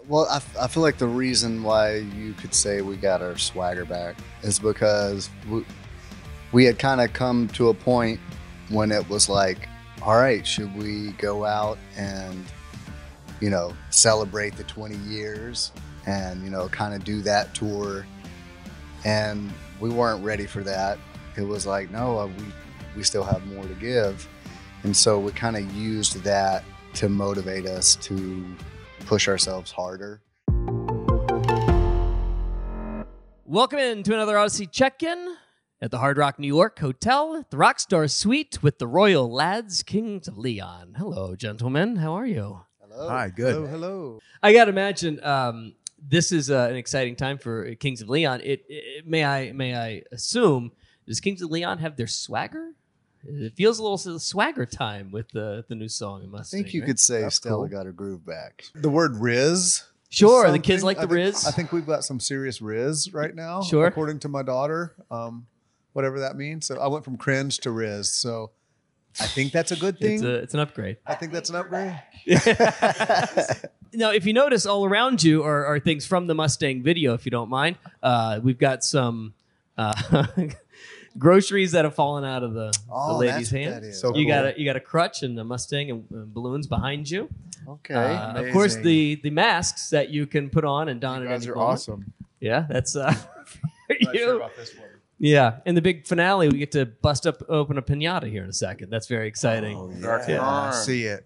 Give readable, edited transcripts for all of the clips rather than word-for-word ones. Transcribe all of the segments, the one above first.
Well, I feel like the reason why you could say we got our swagger back is because we had kind of come to a point when it was like, all right, should we go out and, celebrate the 20 years and, kind of do that tour? And we weren't ready for that. It was like, no, we still have more to give. And so we kind of used that to motivate us to push ourselves harder. Welcome in to another Audacy check-in at the Hard Rock New York Hotel, the Rockstar Suite with the Royal Lads, Kings of Leon. Hello, gentlemen. How are you? Hello. Hi, good. Hello. I got to imagine this is an exciting time for Kings of Leon. May I assume, does Kings of Leon have their swagger? It feels a little swagger time with the new song in Mustang. I think you could say Stella got her groove back. The word Riz. Sure, the kids like the Riz. I think we've got some serious Riz right now. Sure. According to my daughter, whatever that means. So I went from cringe to Riz. So I think that's a good thing. It's an upgrade. I think that's an upgrade. Now, if you notice, all around you are things from the Mustang video, if you don't mind. We've got some groceries that have fallen out of the lady's hand. So you cool. got a crutch and a Mustang and balloons behind you. Okay. Of course, the masks that you can put on and don You at guys any are moment. awesome. Yeah, that's for I'm not you. sure about this one. Yeah, in the big finale, we get to open a piñata here in a second. That's very exciting. Oh, Yeah. I see it.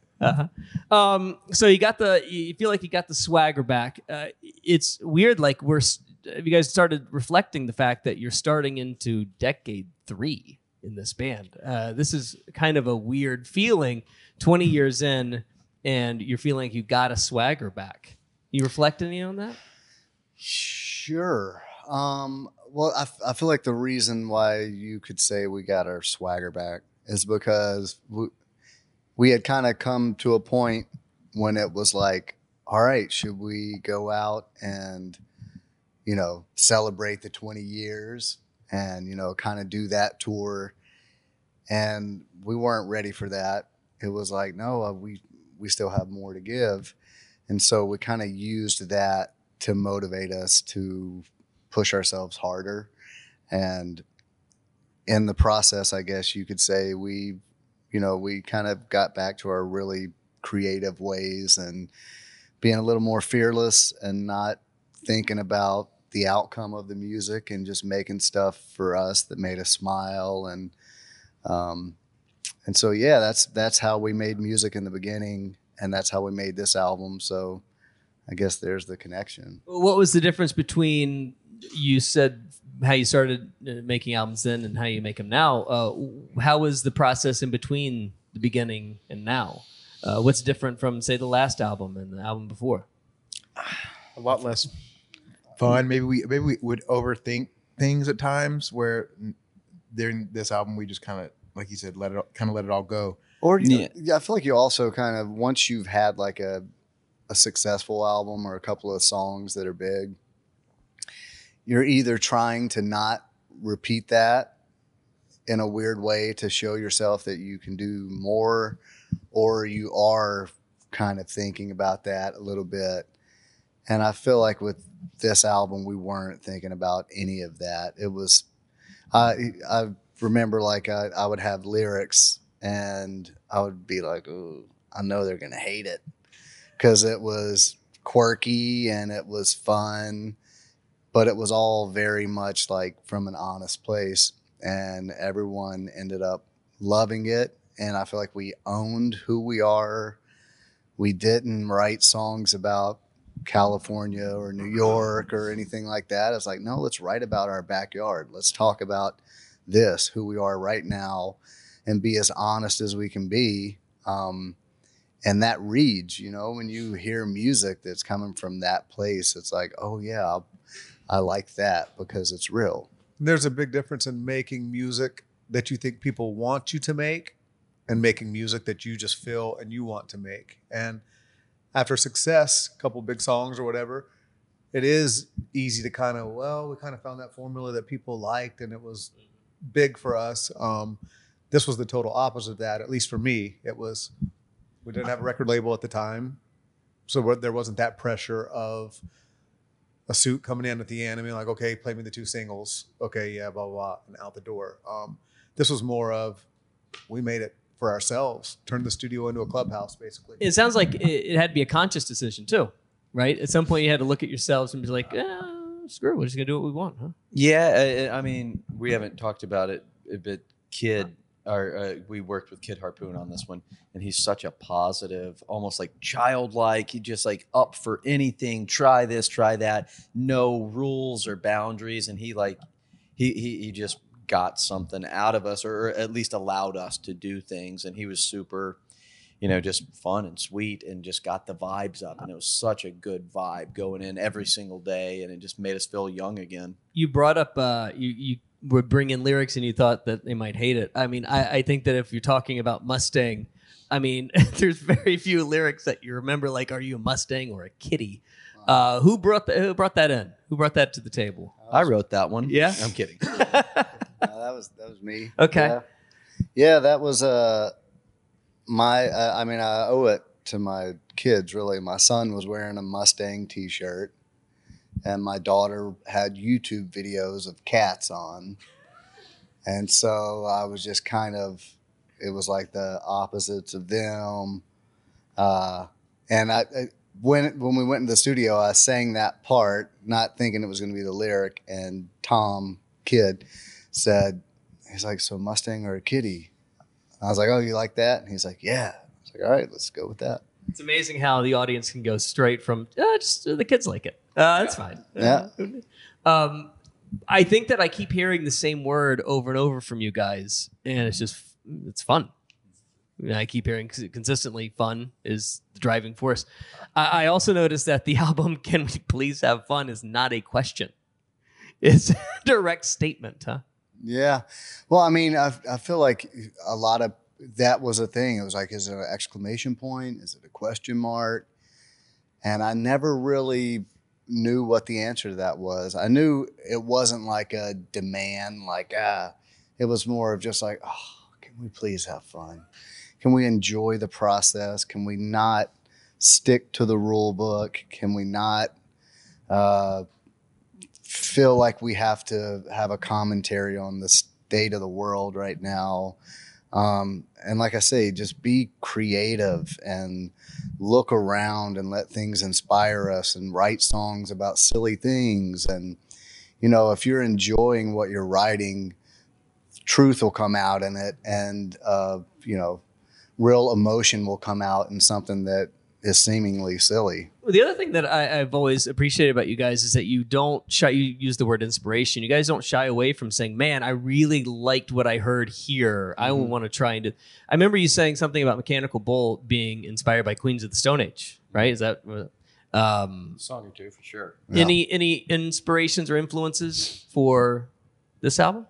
So you feel like you got the swagger back. It's weird. Like you guys started reflecting the fact that you're starting into decade 3 in this band. This is kind of a weird feeling. 20 years in, and you're feeling like you got a swagger back. You reflect any on that? Sure. Well, I feel like the reason why you could say we got our swagger back is because we had kind of come to a point when it was like, all right, should we go out and, celebrate the 20 years and, kind of do that tour? And we weren't ready for that. It was like, no, we still have more to give. And so we kind of used that to motivate us to push ourselves harder. And in the process, I guess you could say we kind of got back to our really creative ways and being a little more fearless and not thinking about the outcome of the music and just making stuff for us that made us smile. And so, yeah, that's how we made music in the beginning, and that's how we made this album. So I guess there's the connection. What was the difference between, you said how you started making albums then and how you make them now? How was the process in between the beginning and now? What's different from, say, the last album and the album before? A lot less fun. Maybe we would overthink things at times, where during this album we just kind of, like you said, let it all go. Or I feel like you also kind of, once you've had like a successful album or a couple of songs that are big, you're either trying to not repeat that in a weird way to show yourself that you can do more, or you are kind of thinking about that a little bit. And I feel like with this album, we weren't thinking about any of that. It was, I remember like I would have lyrics and I would be like, oh, I know they're going to hate it, because it was quirky and it was fun, but it was all very much like from an honest place, and everyone ended up loving it. And I feel like we owned who we are. We didn't write songs about California or New York or anything like that. It's like, no, let's write about our backyard. Let's talk about this, who we are right now, and be as honest as we can be. And that reads, when you hear music that's coming from that place, it's like, oh yeah, I like that because it's real. There's a big difference in making music that you think people want you to make and making music that you just feel and you want to make. And after success, a couple big songs or whatever, it is easy to kind of, we kind of found that formula that people liked and it was big for us. This was the total opposite of that, at least for me. We didn't have a record label at the time. there wasn't that pressure of a suit coming in at the end and being like, okay, play me the 2 singles. Okay, yeah, blah, blah, blah, and out the door. This was more of, we made it for ourselves, turned the studio into a clubhouse, basically. It sounds like it had to be a conscious decision too, right? At some point you had to look at yourselves and be like, screw it, we're just going to do what we want, huh? Yeah, I mean, we haven't talked about it, but we worked with Kid Harpoon on this one, and he's such a positive, almost like childlike. He just like up for anything. Try this, try that. No rules or boundaries, and he just got something out of us, or at least allowed us to do things. And he was super, just fun and sweet, and just got the vibes up. And it was such a good vibe going in every single day, and it just made us feel young again. You brought up you would bring in lyrics and you thought that they might hate it. I mean, I think that if you're talking about Mustang, I mean, there's very few lyrics that you remember, like, are you a Mustang or a kitty? Who brought that in? Who brought that to the table? I wrote that one. Yeah? I'm kidding. that was me. Okay. Yeah, that was I owe it to my kids, really. My son was wearing a Mustang t-shirt, and my daughter had YouTube videos of cats on. And so I was just it was like the opposites of them. And when we went into the studio, I sang that part, not thinking it was going to be the lyric. And Tom, kid, said, he's like, so Mustang or a kitty? I was like, oh, you like that? And he's like, yeah. I was like, all right, let's go with that. It's amazing how the audience can go straight from just the kids like it. That's fine. Yeah. I think that I keep hearing the same word over and over from you guys, and it's fun. I keep hearing consistently fun is the driving force. I also noticed that the album "Can We Please Have Fun" is not a question. It's a direct statement, huh? Yeah. Well, I mean, I feel like a lot of that was a thing. It was like, is it an exclamation point? Is it a question mark? And I never really knew what the answer to that was. I knew it wasn't like a demand, it was more of just like, oh, can we please have fun? Can we enjoy the process? Can we not stick to the rule book? Can we not feel like we have to have a commentary on the state of the world right now? And like I say, just be creative and look around and let things inspire us and write songs about silly things. And, if you're enjoying what you're writing, truth will come out in it, and, real emotion will come out in something that is seemingly silly. Well, the other thing that I've always appreciated about you guys is that you don't shy. You use the word inspiration. You guys don't shy away from saying, "Man, I really liked what I heard here. I want to try and do." I remember you saying something about Mechanical Bull being inspired by Queens of the Stone Age, right? Is that Song or two for sure? Yeah. Any inspirations or influences for this album?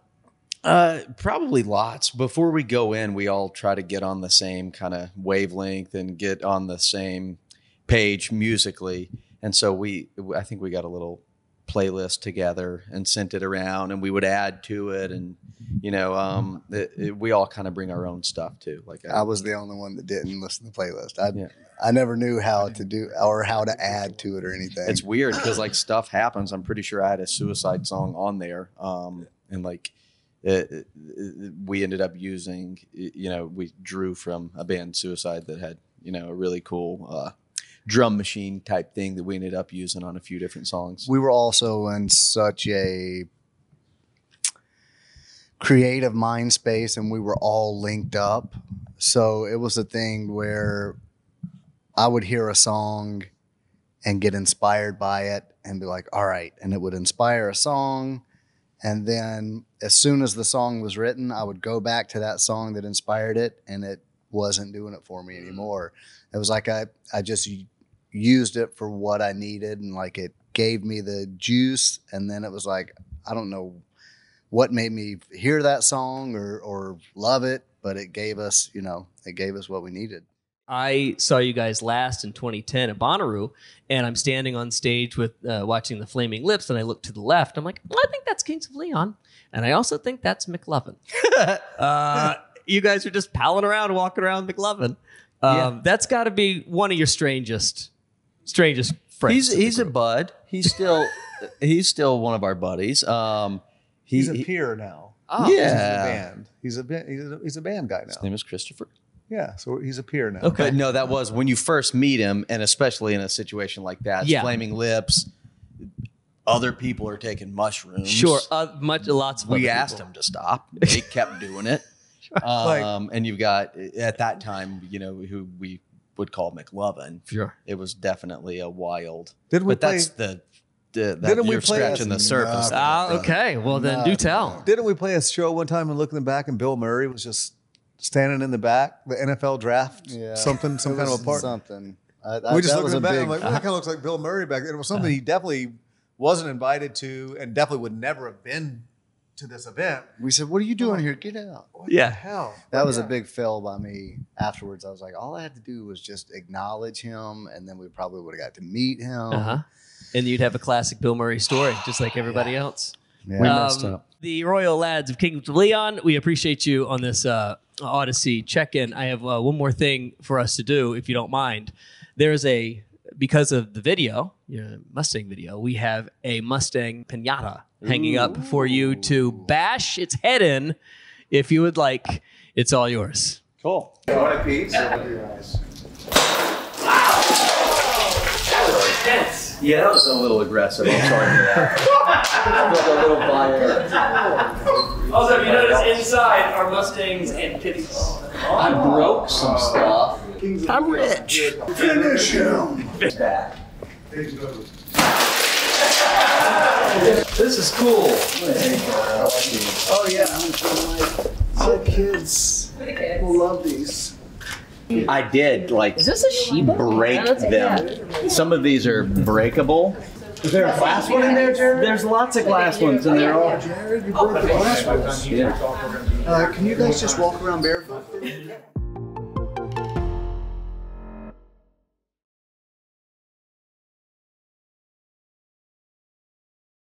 Probably lots. Before we go in, we all try to get on the same kind of wavelength and get on the same page musically. And so I think we got a little playlist together and sent it around, and we would add to it. And, we all kind of bring our own stuff too. Like I was the only one that didn't listen to the playlist. I never knew how to do or how to add to it or anything. It's weird because like stuff happens. I'm pretty sure I had a suicide song on there. And like, we ended up using, we drew from a band Suicide that had, a really cool drum machine type thing that we ended up using on a few different songs. We were also in such a creative mind space, and we were all linked up. So it was a thing where I would hear a song and get inspired by it and be like, all right. And it would inspire a song. And then as soon as the song was written, I would go back to that song that inspired it, and it wasn't doing it for me anymore. It was like I just used it for what I needed, and like it gave me the juice. And then it was like, I don't know what made me hear that song or love it, but it gave us what we needed. I saw you guys last in 2010 at Bonnaroo, and I'm standing on stage with watching the Flaming Lips, and I look to the left. I'm like, I think that's Kings of Leon, and I also think that's McLovin. You guys are just palling around, walking around McLovin. That's got to be one of your strangest strangest friends. He's a bud. He's still one of our buddies. He's a peer now. Oh, He's in yeah. a band. He's a band guy now. His name is Christopher. Yeah, so he's a peer now. Okay. But no, that was when you first meet him, and especially in a situation like that. Yeah. Flaming lips. Other people are taking mushrooms. Sure, lots of. We other asked people. him to stop. They kept doing it. Like- And you've got at that time, who we would call McLovin. Sure. It was definitely a wild. Didn't we But that's that Didn't we you're play scratching the as- surface. Okay. Well, then do tell. Didn't we play a show one time and look in the back and Bill Murray was just standing in the back, the NFL draft, Yeah. some kind of a part. Something. We just that looked was in a the back. big. I'm like, well, that kind of looks like Bill Murray back then. It was something he definitely wasn't invited to, and definitely would never have been to this event. We said, "What are you doing here? Get out!" What Yeah. the hell? That was a big fail by me. Afterwards, I was like, all I had to do was just acknowledge him, and then we probably would have got to meet him. And you'd have a classic Bill Murray story, just like everybody else. Yeah. We messed up. The Royal Lads of Kingdoms of Leon, we appreciate you on this Audacy check-in. I have one more thing for us to do, if you don't mind. There's because of the video, Mustang video, we have a Mustang piñata hanging up for you to bash its head in if you would like. It's all yours. Cool. Yeah, that was a little aggressive. I'm sorry for that. a little violent. Also, if you notice inside are Mustangs and pitties. I broke some stuff. I'm rich. Finish him. This is cool. Oh yeah, so kids will love these. I did Is this a Shiba? break Yeah, that's them. Some of these are breakable. Is there a glass one in there, Jared? There's lots of glass ones, and they're all. Jared, you broke the glass ones. Yeah. Can you guys just walk around barefoot?